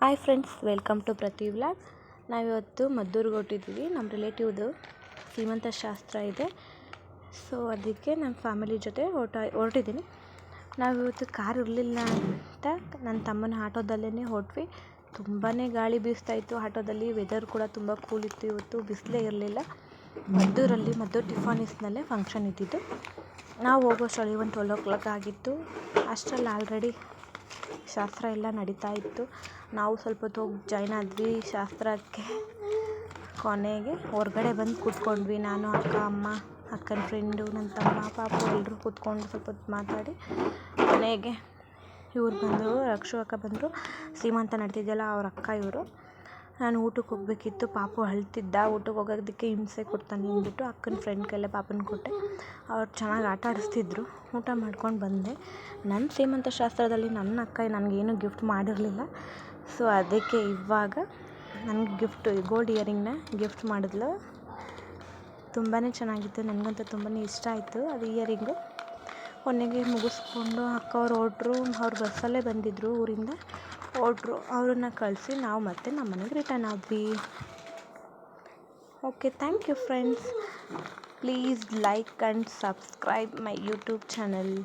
Hi friends, welcome to ಪ್ರತಿ vlog. ನಾವಿವತ್ತು ಮದ್ದೂರಿಗೆ ಹೊರಟಿದ್ದೀವಿ. ನಮ್ಮ ರಿಲೇಟಿವ್ದು ಸೀಮಂತ ಶಾಸ್ತ್ರ ಇದೆ. ಸೊ ಅದಕ್ಕೆ ನಮ್ಮ ಫ್ಯಾಮಿಲಿ ಜೊತೆ ಹೊರಟಿದ್ದೀನಿ. ನಾವಿವತ್ತು ಕಾರ್ ಇರಲಿಲ್ಲ ಅಂತ ನನ್ನ ತಮ್ಮನ ಆಟೋದಲ್ಲೇ ಹೊರಟ್ವಿ. ತುಂಬಾ ಗಾಳಿ ಬೀಸ್ತಾಯಿತ್ತು ಆಟೋದಲ್ಲಿ. ವೆದರ್ ಕೂಡ ತುಂಬ ಕೂಲ್ ಇತ್ತು. ಇವತ್ತು ಬಿಸಿಲೇ ಇರಲಿಲ್ಲ. ಮದ್ದೂರು ಟಿಫಾನಿಸ್ನಲ್ಲೇ ಫಂಕ್ಷನ್ ಇದ್ದಿದ್ದು. ನಾವು ಹೋಗೋಷ್ಟರಲ್ಲಿ 12 o'clock ಆಗಿತ್ತು. ಅಷ್ಟರಲ್ಲಿ ಆಲ್ರೆಡಿ ಶಾಸ್ತ್ರ ಎಲ್ಲ ನಡೀತಾ ಇತ್ತು. ನಾವು ಸ್ವಲ್ಪ ಹೊತ್ತು ಹೋಗಿ ಜಾಯ್ನ್ ಆದ್ವಿ ಶಾಸ್ತ್ರಕ್ಕೆ. ಕೊನೆಗೆ ಹೊರಗಡೆ ಬಂದು ಕೂತ್ಕೊಂಡ್ವಿ. ನಾನು, ಅಕ್ಕ, ಅಮ್ಮ, ಅಕ್ಕನ ಫ್ರೆಂಡು, ನನ್ನ ತಮ್ಮ, ಪಾಪು ಎಲ್ಲರೂ ಕೂತ್ಕೊಂಡು ಸ್ವಲ್ಪ ಹೊತ್ತು ಮಾತಾಡಿ ಕೊನೆಗೆ ಇವ್ರು ಬಂದರು. ರಕ್ಷು ಅಕ್ಕ ಬಂದರು. ಸೀಮಂತ ನಡ್ತಿದ್ದೆಯಲ್ಲ ಅವ್ರ ಅಕ್ಕ ಇವರು. ನಾನು ಊಟಕ್ಕೆ ಹೋಗಬೇಕಿತ್ತು. ಪಾಪು ಅಳ್ತಿದ್ದ. ಊಟಕ್ಕೆ ಹೋಗೋದಕ್ಕೆ ಹಿಂಸೆ ಕೊಡ್ತಾನೆ ಅಂದ್ಬಿಟ್ಟು ಅಕ್ಕನ ಫ್ರೆಂಡ್ ಕೈಲೇ ಪಾಪನ ಕೊಟ್ಟೆ. ಅವ್ರು ಚೆನ್ನಾಗಿ ಆಟ ಆಡಿಸ್ತಿದ್ರು. ಊಟ ಮಾಡ್ಕೊಂಡು ಬಂದೆ. ನನ್ನ ಸೀಮಂತ ಶಾಸ್ತ್ರದಲ್ಲಿ ನನ್ನ ಅಕ್ಕ ನನಗೇನು ಗಿಫ್ಟ್ ಮಾಡಿರಲಿಲ್ಲ. ಸೊ ಅದಕ್ಕೆ ಇವಾಗ ನನಗೆ ಗೋಲ್ಡ್ ಇಯರಿಂಗ್ನ ಗಿಫ್ಟ್ ಮಾಡಿದ್ಲು. ತುಂಬಾ ಚೆನ್ನಾಗಿತ್ತು. ನನಗಂತೂ ತುಂಬಾ ಇಷ್ಟ ಆಯಿತು ಅದು ಇಯರಿಂಗು. ಕೊನೆಗೆ ಮುಗಿಸ್ಕೊಂಡು ಅಕ್ಕ ಅವ್ರು ಹೊರಟ್ರು. ಅವ್ರು ಬಸ್ಸಲ್ಲೇ ಬಂದಿದ್ದರು, ಊರಿಂದ ಹೊರಟ್ರು. ಅವ್ರನ್ನ ಕಳಿಸಿ ನಾವು ಮತ್ತೆ ನಮ್ಮ ಮನೆಗೆ ರಿಟರ್ನ್ ಆದ್ವಿ. Okay, thank you friends. Please like and subscribe my YouTube channel.